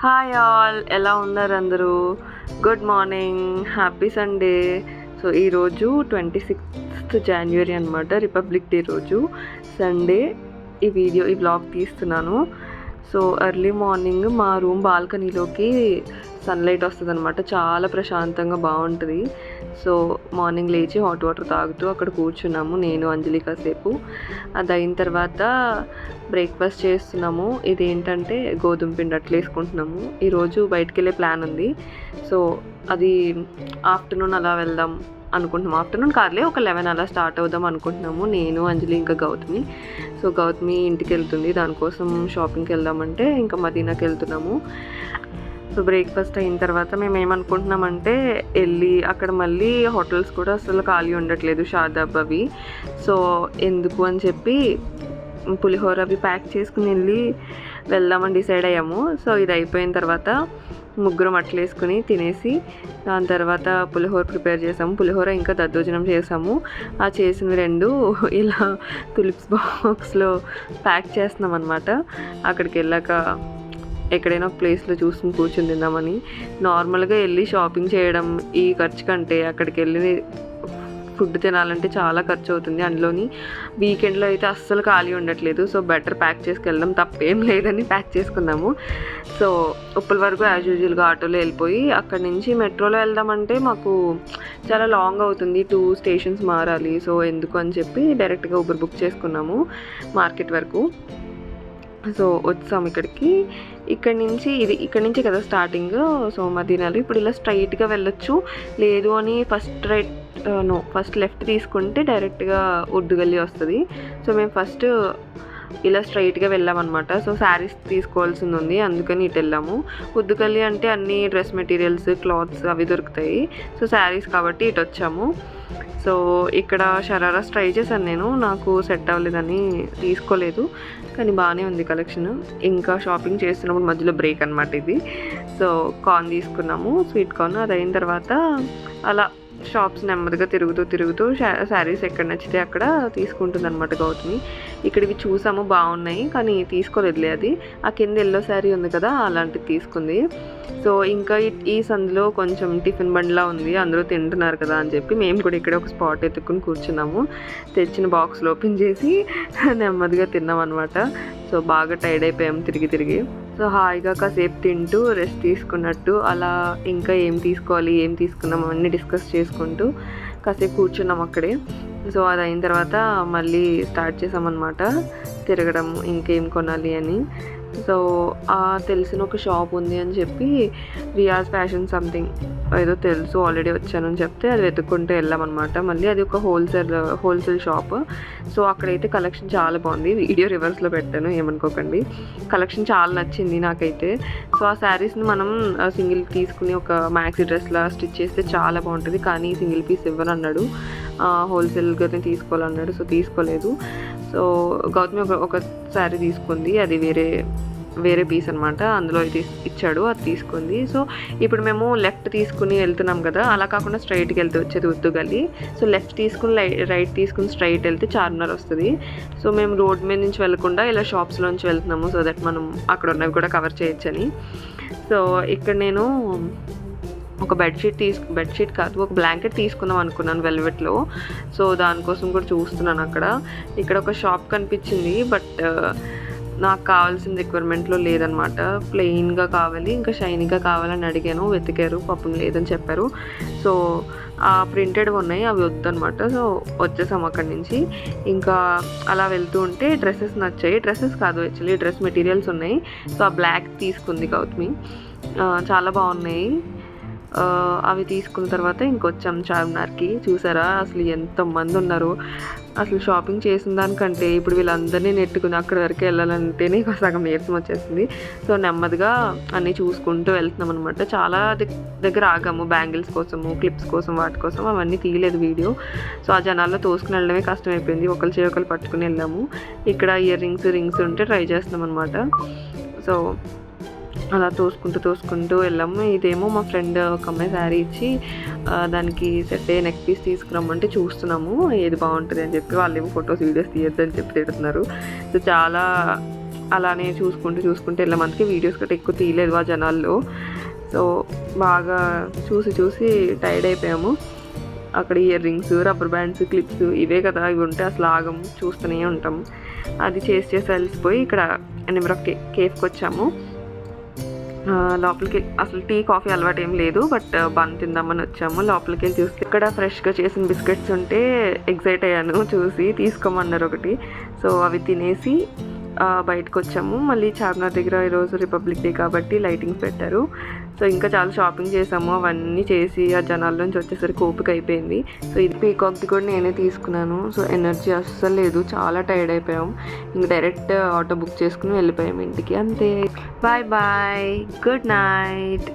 Hi all, ఎలా ఉన్నారు అందరూ? Good morning, happy Sunday. So ఈరోజు 26th January అనమాట, రిపబ్లిక్ డే రోజు సండే. ఈ వ్లాగ్ తీస్తున్నాను. సో ఎర్లీ మార్నింగ్ మా రూమ్ బాల్కనీలోకి సన్లైట్ వస్తుంది అనమాట, చాలా ప్రశాంతంగా బాగుంటుంది. సో మార్నింగ్ లేచి హాట్ వాటర్ తాగుతూ అక్కడ కూర్చున్నాము, నేను అంజలి కాసేపు. అది అయిన తర్వాత బ్రేక్ఫాస్ట్ చేస్తున్నాము. ఇదేంటంటే గోధుమ పిండి అట్లా వేసుకుంటున్నాము. ఈరోజు బయటికి వెళ్ళే ప్లాన్ ఉంది. సో అది ఆఫ్టర్నూన్ అలా వెళ్దాం అనుకుంటున్నాము. ఆఫ్టర్నూన్ కాదులే, ఒక 11 అలా స్టార్ట్ అవుదాం అనుకుంటున్నాము, నేను అంజలి ఇంకా గౌతమి. సో గౌతమి ఇంటికి వెళ్తుంది, దానికోసం షాపింగ్కి వెళ్దామంటే ఇంకా మదీనాకి వెళ్తున్నాము. సో బ్రేక్ఫాస్ట్ అయిన తర్వాత మేము ఏమనుకుంటున్నామంటే వెళ్ళి అక్కడ మళ్ళీ హోటల్స్ కూడా అసలు ఖాళీ ఉండట్లేదు, షాదాబ్ అవి. సో ఎందుకు అని చెప్పి పులిహోర అవి ప్యాక్ చేసుకుని వెళ్దామని డిసైడ్ అయ్యాము. సో ఇది అయిపోయిన తర్వాత ముగ్గురం అట్లు వేసుకుని తినేసి దాని తర్వాత పులిహోర ప్రిపేర్ చేసాము. పులిహోర ఇంకా దద్దోజనం చేసాము. ఆ చేసిన రెండు ఇలా తులిప్స్ బాక్స్లో ప్యాక్ చేస్తున్నాం అనమాట. అక్కడికి వెళ్ళాక ఎక్కడైనా ఒక ప్లేస్లో చూసుకుని కూర్చుని తిందామని. నార్మల్గా వెళ్ళి షాపింగ్ చేయడం ఈ ఖర్చు కంటే అక్కడికి వెళ్ళి ఫుడ్ తినాలంటే చాలా ఖర్చు అవుతుంది. అందులోని వీకెండ్లో అయితే అస్సలు ఖాళీ ఉండట్లేదు. సో బెటర్ ప్యాక్ చేసుకెళ్ళడం, తప్పేం లేదని ప్యాక్ చేసుకున్నాము. సో ఉప్పల వరకు యాజ్ యూజువల్గా ఆటోలో వెళ్ళిపోయి అక్కడి నుంచి మెట్రోలో వెళ్దామంటే మాకు చాలా లాంగ్ అవుతుంది, 2 స్టేషన్స్ మారాలి. సో ఎందుకు అని చెప్పి డైరెక్ట్గా ఊబర్ బుక్ చేసుకున్నాము మార్కెట్ వరకు. సో వచ్చాము ఇక్కడి నుంచి కదా స్టార్టింగ్. సో మదీనాలో ఇప్పుడు ఇలా స్ట్రైట్గా వెళ్ళొచ్చు, లేదు అని ఫస్ట్ లెఫ్ట్ తీసుకుంటే డైరెక్ట్గా ఉర్దూ గల్లీ వస్తుంది. సో మేము ఫస్ట్ ఇలా స్ట్రైట్గా వెళ్ళామన్నమాట. సో శారీస్ తీసుకోవాల్సింది ఉంది, అందుకని ఇటు వెళ్ళాము. ఉర్దూ గల్లీ అంటే అన్ని డ్రెస్ మెటీరియల్స్, క్లాత్స్ అవి దొరుకుతాయి. సో శారీస్ కాబట్టి ఇటు వచ్చాము. సో ఇక్కడ షరారాస్ ట్రై చేశాను నేను, నాకు సెట్ అవ్వలేదని తీసుకోలేదు, కానీ బాగానే ఉంది కలెక్షన్. ఇంకా షాపింగ్ చేస్తున్నప్పుడు మధ్యలో బ్రేక్ అనమాట ఇది. సో కార్న్ తీసుకున్నాము, స్వీట్ కార్న్. అది అయిన తర్వాత అలా షాప్స్ నెమ్మదిగా తిరుగుతూ శారీస్ ఎక్కడ నచ్చితే అక్కడ తీసుకుంటుంది అనమాట గౌతమి. ఇక్కడివి చూసాము, బాగున్నాయి, కానీ తీసుకోలేదులే. అది ఆ కింద ఎల్లో శారీ ఉంది కదా, అలాంటిది తీసుకుంది. సో ఇంకా ఈ సందులో కొంచెం టిఫిన్ బండ్లా ఉంది, అందరూ తింటున్నారు కదా అని చెప్పి మేము కూడా ఇక్కడ ఒక స్పాట్ ఎత్తుక్కుని కూర్చున్నాము. తెచ్చిన బాక్స్లో ఓపెన్ చేసి నెమ్మదిగా తిన్నాం అనమాట. సో బాగా టైర్డ్ అయిపోయాము తిరిగి. సో హాయిగా కాసేపు తింటూ రెస్ట్ తీసుకున్నట్టు అలా ఇంకా ఏం తీసుకోవాలి, ఏం తీసుకున్నాం అవన్నీ డిస్కస్ చేసుకుంటూ కాసేపు కూర్చున్నాం అక్కడే. సో అది అయిన తర్వాత మళ్ళీ స్టార్ట్ చేసామన్నమాట తిరగడం, ఇంకేం కొనాలి అని. సో తెలిసిన ఒక షాప్ ఉంది అని చెప్పి, రియాజ్ ఫ్యాషన్ సంథింగ్ ఏదో తెలుసు, ఆల్రెడీ వచ్చానని చెప్తే అది వెతుక్కుంటూ వెళ్ళామన్నమాట. మళ్ళీ అది ఒక హోల్సేల్ షాప్. సో అక్కడైతే కలెక్షన్ చాలా బాగుంది, వీడియో రివర్స్లో పెట్టాను, ఏమనుకోకండి. కలెక్షన్ చాలా నచ్చింది నాకైతే. సో ఆ శారీస్ని మనం సింగిల్ తీసుకుని ఒక మ్యాక్సీ డ్రెస్లా స్టిచ్ చేస్తే చాలా బాగుంటుంది, కానీ సింగిల్ పీస్ ఇవ్వనన్నాడు, హోల్సేల్గానే తీసుకోవాలన్నాడు. సో తీసుకోలేదు. సో గౌతమి ఒక శారీ తీసుకుంది, అది వేరే పీస్ అనమాట, అందులో ఇది ఇచ్చాడు, అది తీసుకుంది. సో ఇప్పుడు మేము లెఫ్ట్ తీసుకుని వెళ్తున్నాం కదా, అలా కాకుండా స్ట్రైట్కి వెళ్తే వచ్చేది ఉర్దూ గల్లీ. సో లెఫ్ట్ తీసుకుని రైట్ తీసుకుని స్ట్రైట్ వెళ్తే చార్మినార్ వస్తుంది. సో మేము రోడ్ మీద నుంచి వెళ్ళకుండా ఇలా షాప్స్లోంచి వెళ్తున్నాము, సో దట్ మనం అక్కడ ఉన్నవి కూడా కవర్ చేయొచ్చని. సో ఇక్కడ నేను ఒక బెడ్షీట్ కాదు, ఒక బ్లాంకెట్ తీసుకుందాం అనుకున్నాను వెల్వెట్లో. సో దానికోసం కూడా చూస్తున్నాను ఇక్కడ ఒక షాప్ కనిపించింది, బట్ నాకు కావాల్సిన రిక్వైర్మెంట్లో లేదనమాట. ప్లెయిన్గా కావాలి, ఇంకా షైనీగా కావాలని అడిగాను, వెతికారు, పాపం లేదని చెప్పారు. సో ఆ ప్రింటెడ్ ఉన్నాయి, అవి వద్దనమాట. సో వచ్చేసాము అక్కడి నుంచి. ఇంకా అలా వెళ్తూ ఉంటే డ్రెస్సెస్ నచ్చాయి, డ్రెస్సెస్ కాదు యాక్చువల్లీ డ్రెస్ మెటీరియల్స్ ఉన్నాయి. సో ఆ బ్లాక్ తీసుకుంది గౌతమి, చాలా బాగున్నాయి. అవి తీసుకున్న తర్వాత ఇంకొచ్చాం చార్మినార్కి. చూసారా అసలు ఎంతమంది ఉన్నారు, అసలు షాపింగ్ చేసిన దానికంటే ఇప్పుడు వీళ్ళందరినీ నెట్టుకుని అక్కడి వరకు వెళ్ళాలంటేనే సగం నీరసం వచ్చేసింది. సో నెమ్మదిగా అన్నీ చూసుకుంటూ వెళ్తున్నాం అనమాట. చాలా దగ్గర ఆగాము, బ్యాంగిల్స్ కోసము, క్లిప్స్ కోసం, వాటి కోసం. అవన్నీ తీయలేదు వీడియో. సో ఆ జనాల్లో తోసుకుని వెళ్ళడమే కష్టమైపోయింది, ఒకరి చేయొకరు పట్టుకుని వెళ్ళాము. ఇక్కడ ఇయర్ రింగ్స్ ఉంటే ట్రై చేస్తున్నాం అనమాట. సో అలా తోసుకుంటూ వెళ్ళాము. ఇదేమో మా ఫ్రెండ్ ఒక అమ్మాయి శారీ ఇచ్చి దానికి సెట్ అయ్యే నెక్ పీస్ తీసుకురమ్మంటే చూస్తున్నాము ఏది బాగుంటుంది అని చెప్పి. వాళ్ళేమో ఫొటోస్ వీడియోస్ తీయొద్దని చెప్పి తిడుతున్నారు. సో చాలా అలానే చూసుకుంటూ వెళ్ళామందుకే వీడియోస్ గట్రా ఎక్కువ తీయలేదు ఆ జనాల్లో. సో బాగా చూసి టైర్డ్ అయిపోయాము. అక్కడ ear rings, rubber bands, clips ఇవే కదా, ఇవి ఉంటే అసలు ఆగం, చూస్తూనే ఉంటాం. అది చేసి అలసిపోయి ఇక్కడ నెంబర్ ఆఫ్ కేఫ్కి వచ్చాము. లోపలికి అసలు టీ కాఫీ అలవాటు ఏం లేదు, బట్ బన్ తిందామని వచ్చాము. లోపలికి వెళ్ళి చూస్తే ఇక్కడ ఫ్రెష్గా చేసిన బిస్కెట్స్ ఉంటే ఎగ్జైట్ అయ్యాను చూసి, తీసుకోమన్నారు ఒకటి. సో అవి తినేసి బయటకు వచ్చాము. మళ్ళీ చార్మినార్ దగ్గర ఈరోజు రిపబ్లిక్ డే కాబట్టి లైటింగ్స్ పెట్టారు. సో ఇంకా చాలా షాపింగ్ చేసాము. అవన్నీ చేసి ఆ జనాల నుంచి వచ్చేసరికి ఓపిక అయిపోయింది. సో ఇది పీకాక్ది కూడా నేనే తీసుకున్నాను. సో ఎనర్జీ అస్సలు లేదు, చాలా టైర్డ్ అయిపోయాం. ఇంక డైరెక్ట్ ఆటో బుక్ చేసుకుని వెళ్ళిపోయాము ఇంటికి, అంతే. Bye bye, good night.